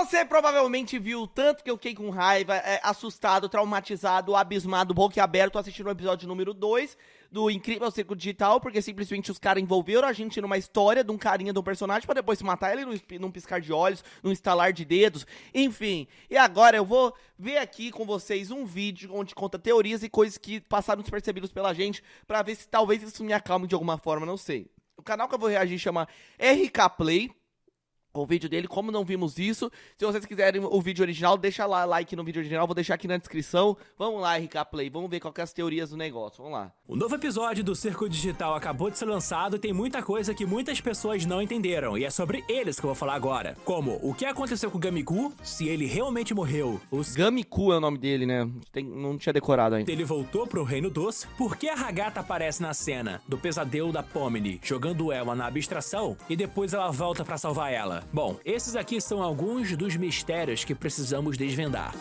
Você provavelmente viu o tanto que eu fiquei com raiva, assustado, traumatizado, abismado, boquiaberto assistindo o episódio número 2 do Incrível Circo Digital, porque simplesmente os caras envolveram a gente numa história de um carinha, de um personagem, pra depois matar ele num piscar de olhos, num estalar de dedos, enfim. E agora eu vou ver aqui com vocês um vídeo onde conta teorias e coisas que passaram despercebidos pela gente, pra ver se talvez isso me acalme de alguma forma, não sei. O canal que eu vou reagir chama RK Play. O vídeo dele, como não vimos isso. Se vocês quiserem o vídeo original, deixa lá like no vídeo original, vou deixar aqui na descrição. Vamos lá, RK Play, vamos ver qual que é as teorias do negócio, vamos lá. O novo episódio do Circo Digital acabou de ser lançado e tem muita coisa que muitas pessoas não entenderam, e é sobre eles que eu vou falar agora. Como, o que aconteceu com o Gamiku, se ele realmente morreu, Gamiku é o nome dele, né? Não tinha decorado ainda. Ele voltou pro Reino Doce, por que a Hagata aparece na cena do pesadelo da Pomni, jogando ela na abstração, e depois ela volta pra salvar ela. Bom, esses aqui são alguns dos mistérios que precisamos desvendar.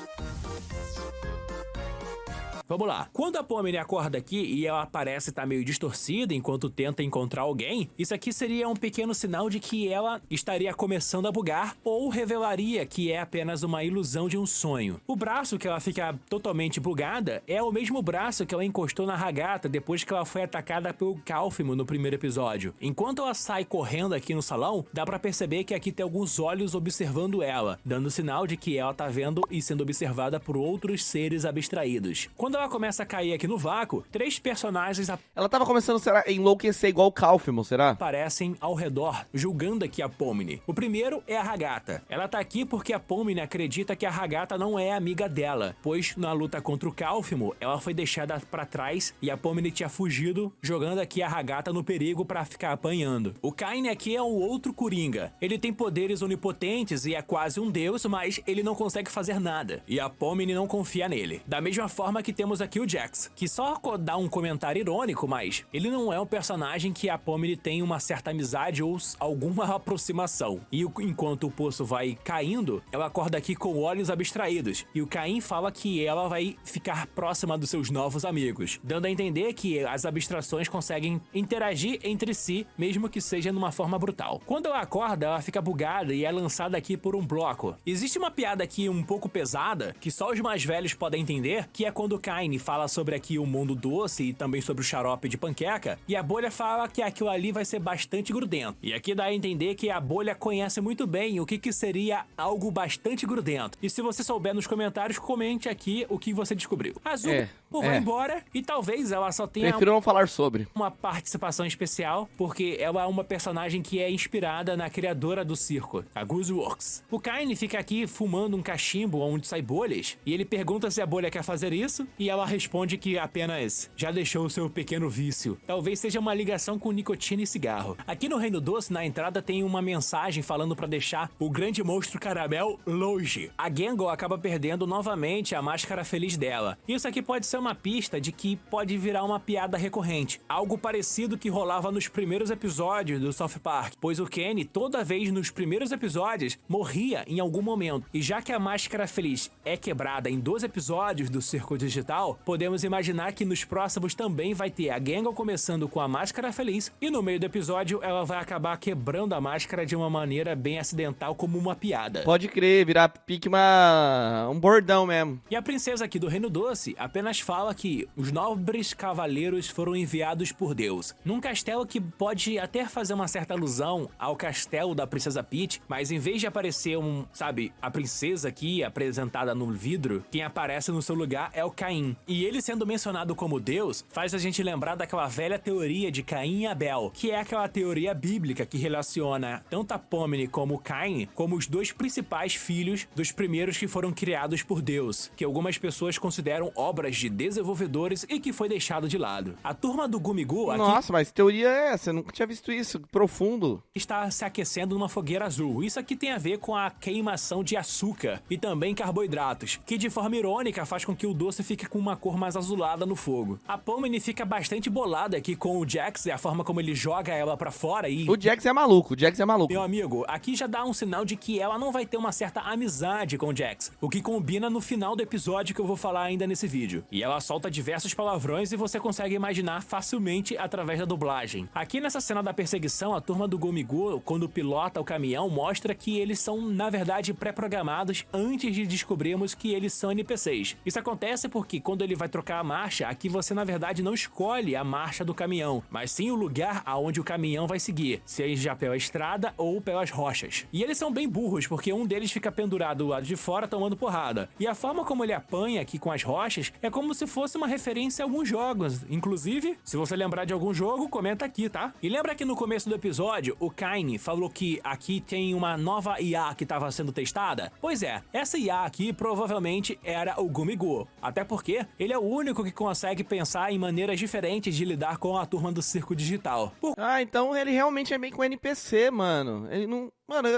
Vamos lá. Quando a Pomni acorda aqui e ela parece estar meio distorcida enquanto tenta encontrar alguém, isso aqui seria um pequeno sinal de que ela estaria começando a bugar ou revelaria que é apenas uma ilusão de um sonho. O braço que ela fica totalmente bugada é o mesmo braço que ela encostou na Hagata depois que ela foi atacada pelo Calfimo no primeiro episódio. Enquanto ela sai correndo aqui no salão, dá pra perceber que aqui tem alguns olhos observando ela, dando sinal de que ela tá vendo e sendo observada por outros seres abstraídos. Quando ela começa a cair aqui no vácuo, três personagens Ela tava começando a enlouquecer igual o Calfimo, será? aparecem ao redor, julgando aqui a Pomni. O primeiro é a Hagata. Ela tá aqui porque a Pomni acredita que a Hagata não é amiga dela, pois na luta contra o Calfimo, ela foi deixada pra trás e a Pomni tinha fugido, jogando aqui a Hagata no perigo pra ficar apanhando. O Kaine aqui é um outro Coringa. Ele tem poderes onipotentes e é quase um deus, mas ele não consegue fazer nada. E a Pomni não confia nele. Da mesma forma que temos aqui o Jax, que só dá um comentário irônico, mas ele não é um personagem que a Pomni tem uma certa amizade ou alguma aproximação. E enquanto o poço vai caindo, ela acorda aqui com olhos abstraídos, e o Caim fala que ela vai ficar próxima dos seus novos amigos, dando a entender que as abstrações conseguem interagir entre si, mesmo que seja numa forma brutal. Quando ela acorda, ela fica bugada e é lançada aqui por um bloco. Existe uma piada aqui um pouco pesada, que só os mais velhos podem entender, que é quando o Kaine fala sobre aqui o mundo doce e também sobre o xarope de panqueca, e a bolha fala que aquilo ali vai ser bastante grudento. E aqui dá a entender que a bolha conhece muito bem o que seria algo bastante grudento. E se você souber nos comentários, comente aqui o que você descobriu. Azul vai embora e talvez ela só tenha Prefiro não falar sobre uma participação especial, porque ela é uma personagem que é inspirada na criadora do circo, a Gooseworks. O Kaine fica aqui fumando um cachimbo onde sai bolhas, e ele pergunta se a bolha quer fazer isso, e ela responde que apenas já deixou o seu pequeno vício. Talvez seja uma ligação com nicotina e cigarro. Aqui no Reino Doce, na entrada, tem uma mensagem falando pra deixar o grande monstro caramel longe. A Gengo acaba perdendo novamente a máscara feliz dela. Isso aqui pode ser uma pista de que pode virar uma piada recorrente. Algo parecido que rolava nos primeiros episódios do South Park, pois o Kenny, toda vez nos primeiros episódios, morria em algum momento. E já que a máscara feliz é quebrada em 2 episódios do Circo Digital, podemos imaginar que nos próximos também vai ter a Gengo começando com a máscara feliz, e no meio do episódio ela vai acabar quebrando a máscara de uma maneira bem acidental, como uma piada. Pode crer, virar pique um bordão mesmo. E a princesa aqui do Reino Doce apenas fala que os nobres cavaleiros foram enviados por Deus, num castelo que pode até fazer uma certa alusão ao castelo da Princesa Peach, mas em vez de aparecer a princesa aqui apresentada no vidro, quem aparece no seu lugar é o Caim. E ele sendo mencionado como Deus, faz a gente lembrar daquela velha teoria de Caim e Abel, que é aquela teoria bíblica que relaciona tanto a Pomni como o Caim como os 2 principais filhos dos primeiros que foram criados por Deus, que algumas pessoas consideram obras de desenvolvedores e que foi deixado de lado. A turma do Gumigu aqui... Nossa, mas que teoria é essa? Eu nunca tinha visto isso. Profundo. Está se aquecendo numa fogueira azul. Isso aqui tem a ver com a queimação de açúcar e também carboidratos, que de forma irônica faz com que o doce fique com uma cor mais azulada no fogo. A Pomni fica bastante bolada aqui com o Jax e a forma como ele joga ela pra fora e... O Jax é maluco, o Jax é maluco. Meu amigo, aqui já dá um sinal de que ela não vai ter uma certa amizade com o Jax, o que combina no final do episódio que eu vou falar ainda nesse vídeo. E ela Ela solta diversos palavrões e você consegue imaginar facilmente através da dublagem. Aqui nessa cena da perseguição, a turma do Gomigo, quando pilota o caminhão, mostra que eles são, na verdade, pré-programados antes de descobrirmos que eles são NPCs. Isso acontece porque quando ele vai trocar a marcha, aqui você, na verdade, não escolhe a marcha do caminhão, mas sim o lugar aonde o caminhão vai seguir, seja pela estrada ou pelas rochas. E eles são bem burros, porque um deles fica pendurado do lado de fora tomando porrada. E a forma como ele apanha aqui com as rochas é como se fosse uma referência a alguns jogos. Inclusive, se você lembrar de algum jogo, comenta aqui, tá? E lembra que no começo do episódio, o Kaine falou que aqui tem uma nova IA que estava sendo testada? Pois é, essa IA aqui provavelmente era o Gomigo. Até porque ele é o único que consegue pensar em maneiras diferentes de lidar com a turma do circo digital. Ah, então ele realmente é meio com NPC, mano. Ele não... Mano,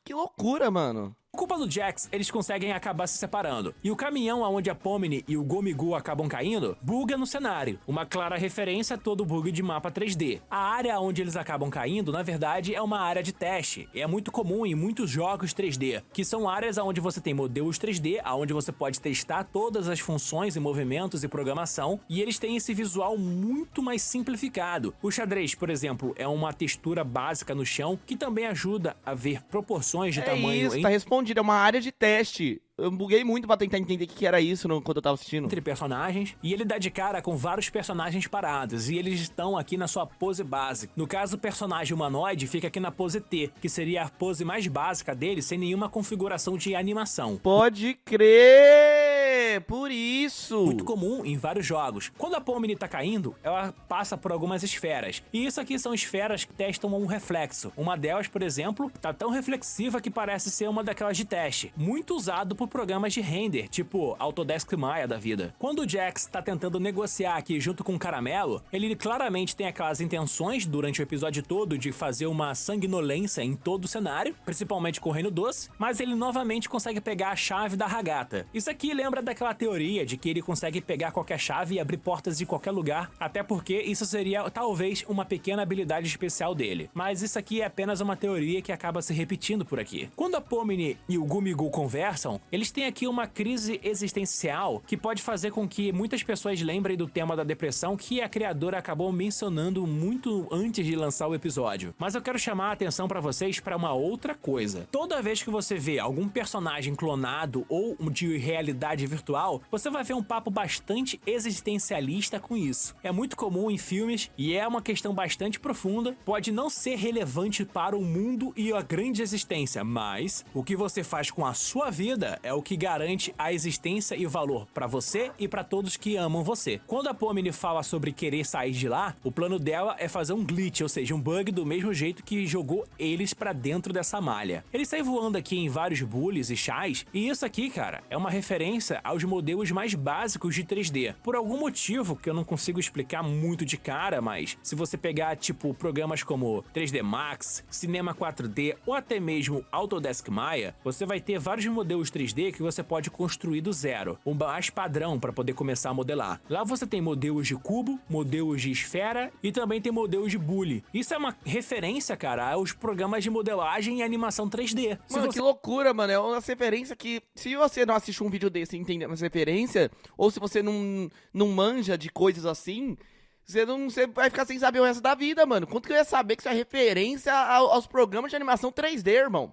que loucura, mano. Por culpa do Jax, eles conseguem acabar se separando. E o caminhão aonde a Pomni e o Gomigo acabam caindo, buga no cenário. Uma clara referência a todo bug de mapa 3D. A área onde eles acabam caindo, na verdade, é uma área de teste. É muito comum em muitos jogos 3D, que são áreas onde você tem modelos 3D, onde você pode testar todas as funções e movimentos e programação, e eles têm esse visual muito mais simplificado. O xadrez, por exemplo, é uma textura básica no chão, que também ajuda a ver proporções de tamanho isso, tá respondido, é uma área de teste. Eu buguei muito pra tentar entender o que era isso quando eu tava assistindo. Entre personagens, e ele dá de cara com vários personagens parados, e eles estão aqui na sua pose básica. No caso, o personagem humanoide fica aqui na pose T, que seria a pose mais básica dele, sem nenhuma configuração de animação. Pode crer! Por isso! Muito comum em vários jogos. Quando a Pomni tá caindo, ela passa por algumas esferas. E isso aqui são esferas que testam um reflexo. Uma delas, por exemplo, tá tão reflexiva que parece ser uma daquelas de teste. Muito usado por programas de render, tipo Autodesk Maya da vida. Quando o Jax tá tentando negociar aqui junto com o Caramelo, ele claramente tem aquelas intenções durante o episódio todo de fazer uma sanguinolência em todo o cenário, principalmente com o Reino Doce, mas ele novamente consegue pegar a chave da Hagata. Isso aqui lembra daquela teoria de que ele consegue pegar qualquer chave e abrir portas de qualquer lugar, até porque isso seria talvez uma pequena habilidade especial dele. Mas isso aqui é apenas uma teoria que acaba se repetindo por aqui. Quando a Pomni e o Gomigo conversam, eles têm aqui uma crise existencial que pode fazer com que muitas pessoas lembrem do tema da depressão que a criadora acabou mencionando muito antes de lançar o episódio. Mas eu quero chamar a atenção pra vocês pra uma outra coisa. Toda vez que você vê algum personagem clonado ou de realidade virtual, você vai ver um papo bastante existencialista com isso. É muito comum em filmes e é uma questão bastante profunda, pode não ser relevante para o mundo e a grande existência, mas o que você faz com a sua vida é o que garante a existência e o valor pra você e pra todos que amam você. Quando a Pomni fala sobre querer sair de lá, o plano dela é fazer um glitch, ou seja, um bug do mesmo jeito que jogou eles pra dentro dessa malha. Ele sai voando aqui em vários bullies e chás, e isso aqui, cara, é uma referência aos modelos mais básicos de 3D. Por algum motivo que eu não consigo explicar muito de cara, mas se você pegar, tipo, programas como 3D Max, Cinema 4D ou até mesmo Autodesk Maya, você vai ter vários modelos 3D que você pode construir do zero, um mais padrão para poder começar a modelar. Lá você tem modelos de cubo, modelos de esfera e também tem modelos de bully. Isso é uma referência, cara, aos programas de modelagem e animação 3D. Mano, que loucura, mano. É uma referência que, se você não assiste um vídeo desse entendendo essa referência, ou se você não manja de coisas assim, você vai ficar sem saber o resto da vida, mano. Quanto que eu ia saber que isso é referência aos programas de animação 3D, irmão?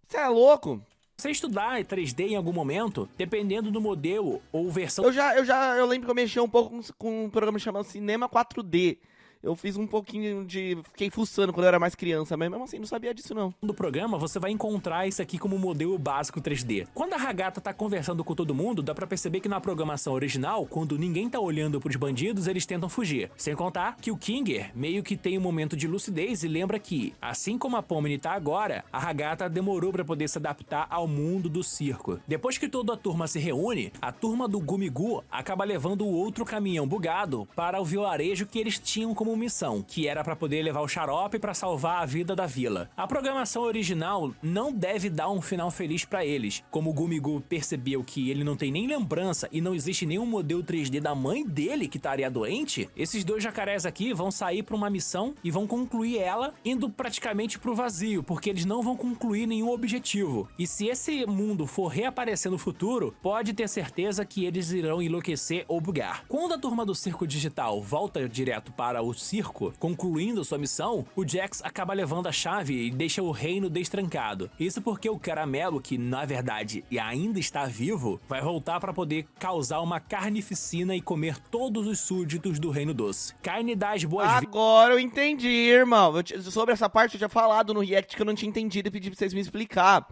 Você é louco? Você estudar 3D em algum momento, dependendo do modelo ou versão... Eu lembro que eu mexi um pouco com um programa chamado Cinema 4D. Eu fiz um pouquinho de... Fiquei fuçando quando eu era mais criança, mas mesmo assim não sabia disso não. No programa você vai encontrar isso aqui como modelo básico 3D. Quando a Hagata tá conversando com todo mundo, dá pra perceber que na programação original, quando ninguém tá olhando pros bandidos, eles tentam fugir. Sem contar que o Kinger meio que tem um momento de lucidez e lembra que, assim como a Pomni tá agora, a Hagata demorou pra poder se adaptar ao mundo do circo. Depois que toda a turma se reúne, a turma do Gomigo acaba levando o outro caminhão bugado para o vilarejo que eles tinham como como missão, que era pra poder levar o xarope pra salvar a vida da vila. A programação original não deve dar um final feliz pra eles. Como o Gumigu percebeu que ele não tem nem lembrança e não existe nenhum modelo 3D da mãe dele que estaria doente, esses dois jacarés aqui vão sair pra uma missão e vão concluir ela indo praticamente pro vazio, porque eles não vão concluir nenhum objetivo. E se esse mundo for reaparecer no futuro, pode ter certeza que eles irão enlouquecer ou bugar. Quando a turma do Circo Digital volta direto para o circo, concluindo sua missão, o Jax acaba levando a chave e deixa o reino destrancado. Isso porque o Caramelo, que na verdade ainda está vivo, vai voltar para poder causar uma carnificina e comer todos os súditos do Reino Doce. Carne das boas-vindas. Agora eu entendi, irmão. Sobre essa parte eu tinha falado no react que eu não tinha entendido e pedi pra vocês me explicar.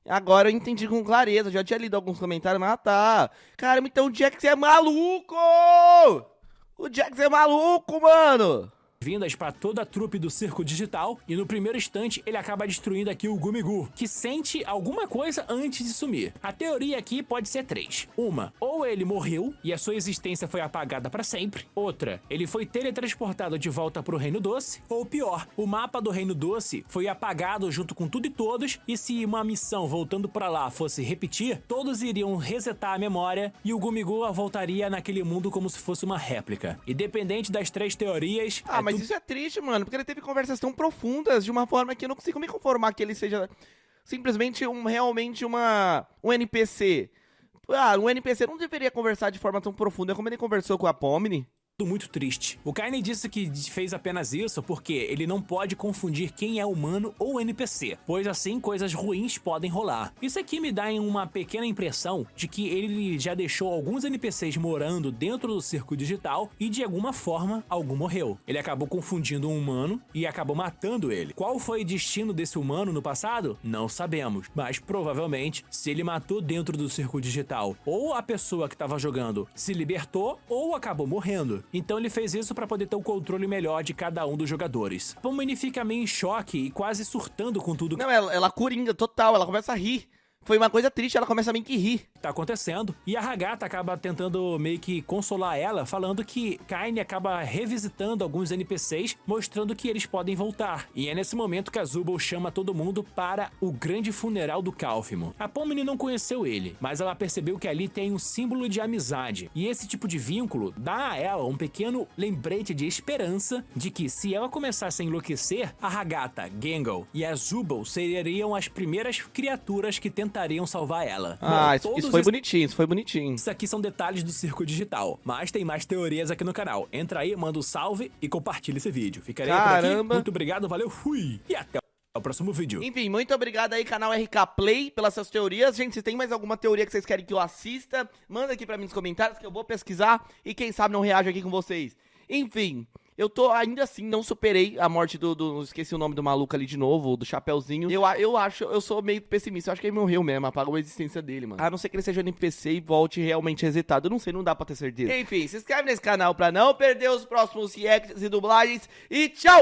Agora eu entendi com clareza, já tinha lido alguns comentários, mas tá. Caramba, então o Jax é maluco! O Jax é maluco, mano! Vindas para toda a trupe do Circo Digital, e no primeiro instante ele acaba destruindo aqui o Gumigu, que sente alguma coisa antes de sumir. A teoria aqui pode ser 3. Uma, ou ele morreu e a sua existência foi apagada para sempre. Outra, ele foi teletransportado de volta pro Reino Doce. Ou pior, o mapa do Reino Doce foi apagado junto com tudo e todos, e se uma missão voltando para lá fosse repetir, todos iriam resetar a memória e o Gumigu voltaria naquele mundo como se fosse uma réplica. Independente das 3 teorias... Mas isso é triste, mano, porque ele teve conversas tão profundas de uma forma que eu não consigo me conformar que ele seja simplesmente realmente um NPC. Um NPC não deveria conversar de forma tão profunda como ele conversou com a Pomni. Muito triste. O Carne disse que fez apenas isso porque ele não pode confundir quem é humano ou NPC, pois assim coisas ruins podem rolar. Isso aqui me dá uma pequena impressão de que ele já deixou alguns NPCs morando dentro do Circo Digital e de alguma forma algum morreu. Ele acabou confundindo um humano e acabou matando ele. Qual foi o destino desse humano no passado? Não sabemos, mas provavelmente se ele matou dentro do Circo Digital, ou a pessoa que estava jogando se libertou ou acabou morrendo. Então ele fez isso para poder ter um controle melhor de cada um dos jogadores. A Pomni fica meio em choque e quase surtando com tudo. Não, ela coringa total, ela começa a rir. Foi uma coisa triste, ela começa a meio que rir. Tá acontecendo. E a Ragata acaba tentando meio que consolar ela, falando que Kaine acaba revisitando alguns NPCs, mostrando que eles podem voltar. E é nesse momento que a Zubul chama todo mundo para o grande funeral do Calfimo. A Pomni não conheceu ele, mas ela percebeu que ali tem um símbolo de amizade. E esse tipo de vínculo dá a ela um pequeno lembrete de esperança de que se ela começasse a enlouquecer, a Ragata, Gengal e a Zubul seriam as primeiras criaturas que tentariam salvar ela. Isso foi bonitinho, isso foi bonitinho. Isso aqui são detalhes do Circo Digital, mas tem mais teorias aqui no canal. Entra aí, manda um salve e compartilha esse vídeo. Ficarei por aqui, muito obrigado, valeu, fui! E até o próximo vídeo. Enfim, muito obrigado aí, canal RK Play, pelas suas teorias. Gente, se tem mais alguma teoria que vocês querem que eu assista, manda aqui pra mim nos comentários que eu vou pesquisar e quem sabe não reajo aqui com vocês. Enfim... Eu tô, ainda assim, não superei a morte esqueci o nome do maluco ali de novo, do Chapeuzinho. Eu sou meio pessimista, eu acho que ele morreu mesmo, apagou a existência dele, mano. A não ser que ele seja NPC e volte realmente resetado, eu não sei, não dá pra ter certeza. Enfim, se inscreve nesse canal pra não perder os próximos reacts e dublagens, e tchau!